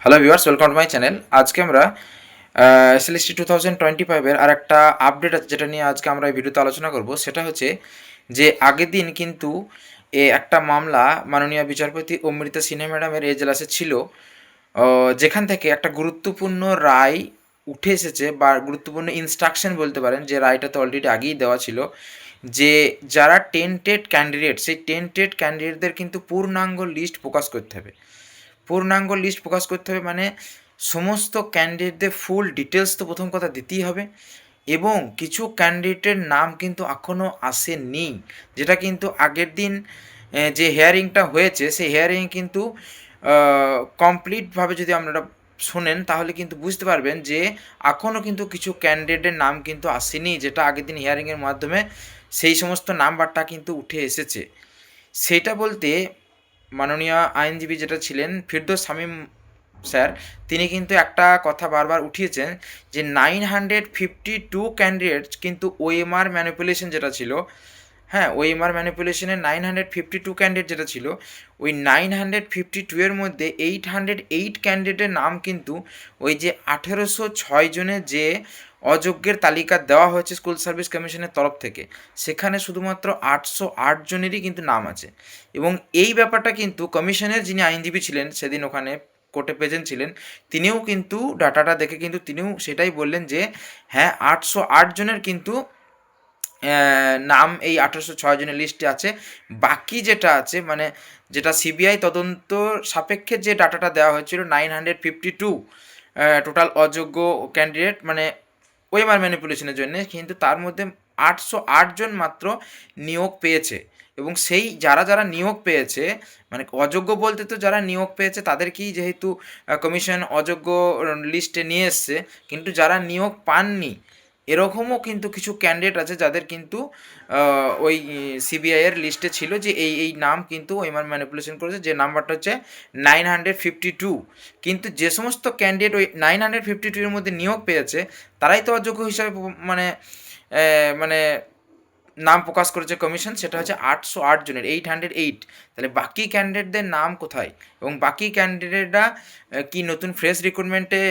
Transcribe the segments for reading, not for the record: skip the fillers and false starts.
Hello viewers, welcome to my channel. আজকে আমরা SLST 2025 এর আরেকটা আপডেট আছে যেটা নিয়ে আজকে আমরা এই ভিডিওতে আলোচনা করব। সেটা হচ্ছে যে আগের দিন কিন্তু একটা মামলা মাননীয় বিচারপতি অমৃতা সিনহা ম্যাডামের এজলাসে ছিল, যেখান থেকে একটা গুরুত্বপূর্ণ রায় উঠে এসেছে বা গুরুত্বপূর্ণ ইনস্ট্রাকশন বলতে পারেন, যে রায়টা তো অলরেডি আগেই দেওয়া ছিল, যে যারা টেন্টেড ক্যান্ডিডেট সেই টেন্টেড ক্যান্ডিডেটদের কিন্তু পূর্ণাঙ্গ লিস্ট প্রকাশ করতে হবে। পূর্ণাঙ্গ লিস্ট প্রকাশ করতে হবে মানে সমস্ত ক্যান্ডিডেটদের ফুল ডিটেলস তো প্রথম কথা দিতেই হবে, এবং কিছু ক্যান্ডিডেটের নাম কিন্তু এখনও আসেনি, যেটা কিন্তু আগের দিন যে হেয়ারিংটা হয়েছে সেই হেয়ারিং কিন্তু কমপ্লিটভাবে যদি আপনারা শোনেন তাহলে কিন্তু বুঝতে পারবেন যে এখনও কিন্তু কিছু ক্যান্ডিডেটের নাম কিন্তু আসেনি, যেটা আগের দিন হিয়ারিংয়ের মাধ্যমে সেই সমস্ত নাম্বারটা কিন্তু উঠে এসেছে। সেটা বলতে মাননীয় আইনজীবী যেটা ছিলেন ফিরদৌস শামীম স্যার, তিনি কিন্তু একটা কথা বারবার উঠিয়েছেন যে 952 ক্যান্ডিডেটস কিন্তু ওএমআর ম্যানিপুলেশন যেটা ছিল, হ্যাঁ, ওএমআর ম্যানিপুলেশনের 952 ক্যান্ডিডেট যেটা ছিল, ওই 952 এর মধ্যে 808 ক্যান্ডিডেটের নাম কিন্তু ওই যে 1806 জনের যে অযোগ্যের তালিকা দেওয়া হয়েছে স্কুল সার্ভিস কমিশনের তরফ থেকে, সেখানে শুধুমাত্র 808 জনেরই কিন্তু নাম আছে। এবং এই ব্যাপারটা কিন্তু কমিশনের যিনি আইনজীবী ছিলেন সেদিন ওখানে কোর্টে প্রেজেন্ট ছিলেন, তিনিও কিন্তু ডাটাটা দেখে কিন্তু তিনিও সেটাই বললেন যে হ্যাঁ, 808 জনের কিন্তু নাম এই 1806 জনের লিস্টে আছে। বাকি যেটা আছে মানে যেটা সিবিআই তদন্ত সাপেক্ষে যে ডাটাটা দেওয়া হয়েছিল 952 টোটাল অযোগ্য ক্যান্ডিডেট মানে ওএমআর ম্যানিপুলেশনের জন্য, কিন্তু তার মধ্যে 808 জন মাত্র নিয়োগ পেয়েছে। এবং সেই যারা যারা নিয়োগ পেয়েছে মানে অযোগ্য বলতে তো যারা নিয়োগ পেয়েছে তাদেরকেই যেহেতু কমিশন অযোগ্য লিস্টে নিয়ে এসছে, কিন্তু যারা নিয়োগ পাননি এরকমও কিন্তু কিছু ক্যান্ডিডেট আছে যাদের কিন্তু ওই সিবিআইয়ের লিস্টে ছিল যে এই নাম কিন্তু ওএমআর ম্যানিপুলেশন করেছে, যে নাম্বারটা হচ্ছে 952। কিন্তু যে সমস্ত ক্যান্ডিডেট ওই 952 এর মধ্যে নিয়োগ পেয়েছে তারাই তো অযোগ্য হিসাবে মানে মানে নাম প্রকাশ করেছে কমিশন, সেটা হচ্ছে 808 জনের, 808। তাহলে বাকি ক্যান্ডিডেটদের নাম কোথায়? এবং বাকি ক্যান্ডিডেটরা কি নতুন ফ্রেশ রিক্রুটমেন্টে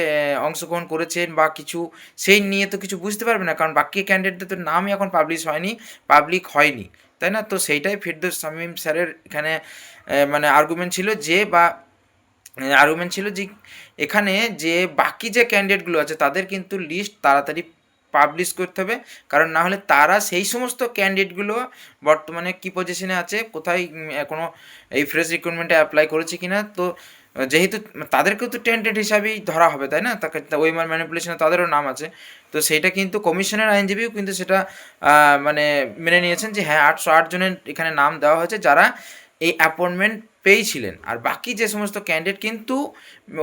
অংশগ্রহণ করেছেন বা কিছু, সেই নিয়ে তো কিছু বুঝতে পারবে না, কারণ বাকি ক্যান্ডিডেটদের তো নামই এখন পাবলিক হয়নি, তাই না? তো সেইটাই ফিরদৌস শামীম স্যারের এখানে মানে আর্গুমেন্ট ছিল যে এখানে যে বাকি যে ক্যান্ডিডেটগুলো আছে তাদের কিন্তু লিস্ট তাড়াতাড়ি পাবলিশ করতে হবে, কারণ না হলে তারা সেই সমস্ত ক্যান্ডিডেটগুলো বর্তমানে কী পজিশনে আছে, কোথায় কোনো এই ফ্রেশ রিক্রুটমেন্টে অ্যাপ্লাই করেছে কি না, তো যেহেতু তাদেরকেও তো টেন্টেড হিসাবেই ধরা হবে, তাই না? তাকে ওয়েমার ম্যানিপুলেশনে তাদেরও নাম আছে। তো সেইটা কিন্তু কমিশনের আইনজীবীও কিন্তু সেটা মানে মেনে নিয়েছেন যে হ্যাঁ, 808 জনের এখানে নাম দেওয়া হয়েছে যারা এই অ্যাপয়েন্টমেন্ট পেয়েছিলেন। আর বাকি যে সমস্ত ক্যান্ডিডেট কিন্তু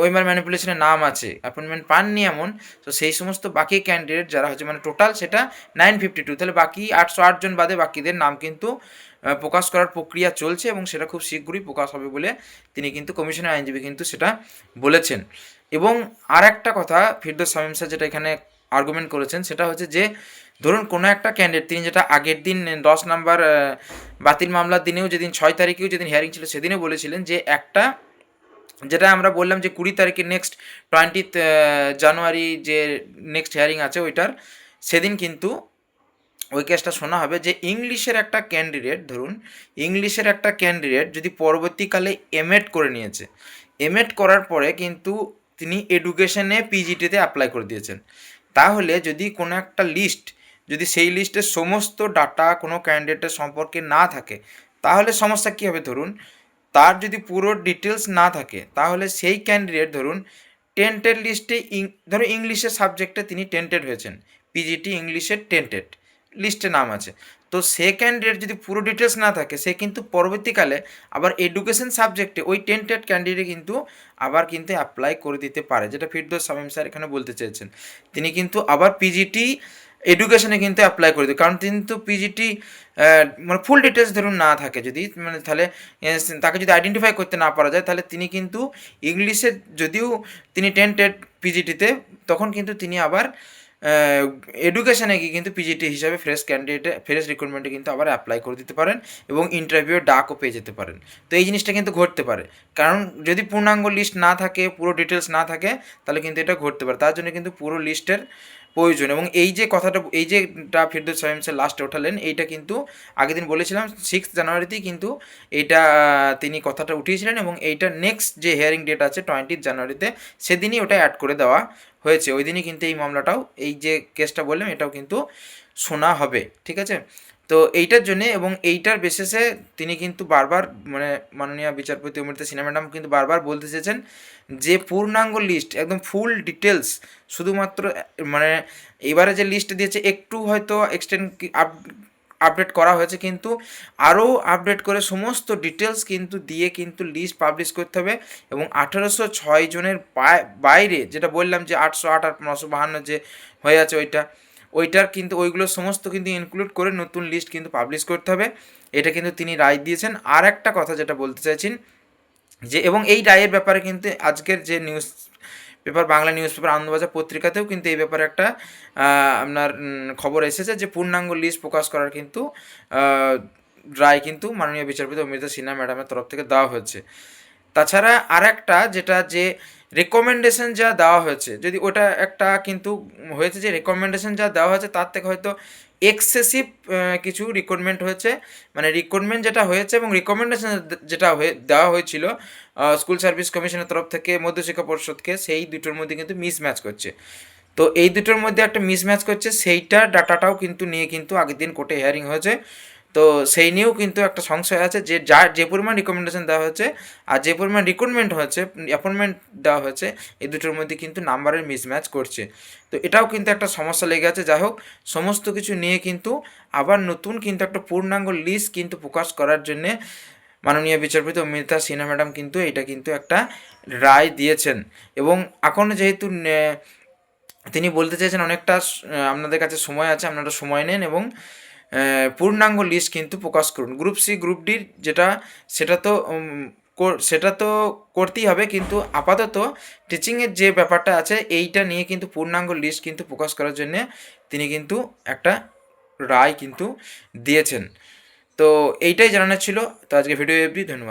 ওয়েমার ম্যানিপুলেশনের নাম আছে অ্যাপয়েন্টমেন্ট পাননি এমন, তো সেই সমস্ত বাকি ক্যান্ডিডেট যারা হচ্ছে মানে টোটাল সেটা 952, তাহলে বাকি 808 জন বাদে বাকিদের নাম কিন্তু প্রকাশ করার প্রক্রিয়া চলছে এবং সেটা খুব শীঘ্রই প্রকাশ হবে বলে তিনি কিন্তু কমিশনের আইনজীবী কিন্তু সেটা বলেছেন। এবং আর একটা কথা ফিরদৌস শামীম স্যার যেটা এখানে আর্গুমেন্ট করেছেন সেটা হচ্ছে যে ধরুন কোনো একটা ক্যান্ডিডেট, তিনি যেটা আগের দিন 10 নাম্বার বাতিল মামলার দিনেও, যেদিন 6 তারিখেও যেদিন হিয়ারিং ছিল সেদিনও বলেছিলেন যে একটা, যেটা আমরা বললাম যে 20 তারিখে নেক্সট 20 জানুয়ারি যে নেক্সট হিয়ারিং আছে ওইটার, সেদিন কিন্তু ওই কেসটা শোনা হবে যে ইংলিশের একটা ক্যান্ডিডেট, ধরুন ইংলিশের একটা ক্যান্ডিডেট যদি পরবর্তীকালে এমএড করে নিয়েছে, এমএড করার পরে কিন্তু তিনি এডুকেশনে পিজিটিতে অ্যাপ্লাই করে দিয়েছেন, তাহলে যদি কোনো একটা লিস্ট, যদি সেই লিস্টের সমস্ত ডাটা কোনো ক্যান্ডিডেটের সম্পর্কে না থাকে তাহলে সমস্যা কী হবে? ধরুন তার যদি পুরো ডিটেলস না থাকে তাহলে সেই ক্যান্ডিডেট ধরুন টেন্টেড লিস্টে ধরুন ইংলিশের সাবজেক্টে তিনি টেন্টেড হয়েছেন, পিজিটি ইংলিশের টেন্টেড লিস্টে নাম আছে, তো সে ক্যান্ডিডেট যদি পুরো ডিটেলস না থাকে সে কিন্তু পরবর্তীকালে আবার এডুকেশন সাবজেক্টে ওই টেন্টেড ক্যান্ডিডেট কিন্তু আবার কিন্তু অ্যাপ্লাই করে দিতে পারে, যেটা ফিরদৌস শামীম স্যার এখানে বলতে চেয়েছেন। তিনি কিন্তু আবার পিজিটি এডুকেশনে কিন্তু অ্যাপ্লাই করে দিই, কারণ কিন্তু পিজিটি মানে ফুল ডিটেলস ধরুন না থাকে যদি, মানে তাহলে তাকে যদি আইডেন্টিফাই করতে না পারা যায় তাহলে তিনি কিন্তু ইংলিশে যদিও তিনি টেন্টেড পিজিটিতে, তখন কিন্তু তিনি আবার এডুকেশানে গিয়ে কিন্তু পিজিটি হিসাবে ফ্রেশ রিক্রুটমেন্টে কিন্তু আবার অ্যাপ্লাই করে দিতে পারেন এবং ইন্টারভিউ ডাকও পেয়ে যেতে পারেন। তো এই জিনিসটা কিন্তু ঘটতে পারে, কারণ যদি পূর্ণাঙ্গ লিস্ট না থাকে, পুরো ডিটেলস না থাকে, তাহলে কিন্তু এটা ঘটতে পারে। তার জন্য কিন্তু পুরো লিস্টের প্রয়োজন। এবং এই যে কথাটা, এই যেটা ফিরদৌস সাহেব লাস্টে ওঠালেন, এইটা কিন্তু আগের দিন বলেছিলাম 6 জানুয়ারিতেই কিন্তু এইটা তিনি কথাটা উঠিয়েছিলেন, এবং এইটা নেক্সট যে হিয়ারিং ডেট আছে 20 জানুয়ারিতে, সেদিনই ওটা অ্যাড করে দেওয়া হয়েছে। ওই দিনই কিন্তু এই মামলাটাও, এই যে কেসটা বললাম, এটাও কিন্তু শোনা হবে, ঠিক আছে। তো এইটার জন্যে এবং এইটার বেসিসে তিনি কিন্তু বারবার, মানে মাননীয় বিচারপতি অমৃতা সিনহা ম্যাডাম কিন্তু বারবার বলতে চেয়েছেন যে পূর্ণাঙ্গ লিস্ট, একদম ফুল ডিটেলস, শুধুমাত্র মানে এবারে যে লিস্ট দিয়েছে একটু হয়তো আপডেট করা হয়েছে, কিন্তু আরও আপডেট করে সমস্ত ডিটেলস কিন্তু দিয়ে কিন্তু লিস্ট পাবলিশ করতে হবে। এবং 1806 জনের বাইরে, যেটা বললাম যে 808 আর 952 যে হয়ে আছে ওইটার কিন্তু ওইগুলো সমস্ত কিন্তু ইনক্লুড করে নতুন লিস্ট কিন্তু পাবলিশ করতে হবে। এটা কিন্তু তিনি রায় দিয়েছেন। আর একটা কথা যেটা বলতে চাইছেন যে, এবং এই রায়ের ব্যাপারে কিন্তু আজকের যে newspaper, Bangla newspaper Anandabazar পত্রিকাতেও কিন্তু এই ব্যাপারে একটা আপনার খবর এসেছে যে পূর্ণাঙ্গ লিস্ট প্রকাশ করার কিন্তু রায় কিন্তু মাননীয় বিচারপতি অমৃতা সিনহা ম্যাডামের তরফ থেকে দেওয়া হয়েছে। তাছাড়া আর একটা যেটা, যে রেকমেন্ডেশন যা দেওয়া হয়েছে, যদি ওটা একটা কিন্তু হয়েছে যে রেকমেন্ডেশন যা দেওয়া হয়েছে তার থেকে হয়তো এক্সেসিভ কিছু রিক্রুটমেন্ট হয়েছে, মানে রিক্রুটমেন্ট যেটা হয়েছে এবং রিকমেন্ডেশন যেটা দেওয়া হয়েছিল স্কুল সার্ভিস কমিশনের তরফ থেকে মধ্যশিক্ষা পর্ষদকে, সেই দুটোর মধ্যে কিন্তু মিসম্যাচ করছে। তো এই দুটোর মধ্যে একটা মিসম্যাচ করছে, সেইটার ডাটাটাও কিন্তু নিয়ে কিন্তু আগের দিন কোর্টে হিয়ারিং হয়েছে। তো সেই নিয়েও কিন্তু একটা সংশয় আছে যে যে পরিমাণ রিকমেন্ডেশন দেওয়া হয়েছে আর যে পরিমাণ রিক্রুটমেন্ট হয়েছে, অ্যাপয়েন্টমেন্ট দেওয়া হয়েছে, এই দুটোর মধ্যে কিন্তু নাম্বারের মিসম্যাচ করছে। তো এটাও কিন্তু একটা সমস্যা লেগে আছে। যাই হোক, সমস্ত কিছু নিয়ে কিন্তু আবার নতুন কিন্তু একটা পূর্ণাঙ্গ লিস্ট কিন্তু প্রকাশ করার জন্যে মাননীয় বিচারপতি অমৃতা সিনহা ম্যাডাম কিন্তু এটা কিন্তু একটা রায় দিয়েছেন। এবং এখন যেহেতু তিনি বলতে চাইছেন অনেকটা আপনাদের কাছে সময় আছে, আপনারা সময় নেন এবং পূর্ণাঙ্গ লিস্ট কিন্তু প্রকাশ করুন। গ্রুপ সি, গ্রুপ ডির যেটা, সেটা তো করতেই হবে, কিন্তু আপাতত টিচিংয়ের যে ব্যাপারটা আছে এইটা নিয়ে কিন্তু পূর্ণাঙ্গ লিস্ট কিন্তু প্রকাশ করার জন্যে তিনি কিন্তু একটা রায় কিন্তু দিয়েছেন। তো এইটাই জানানোর ছিল। তো আজকে ভিডিও অবধি, ধন্যবাদ।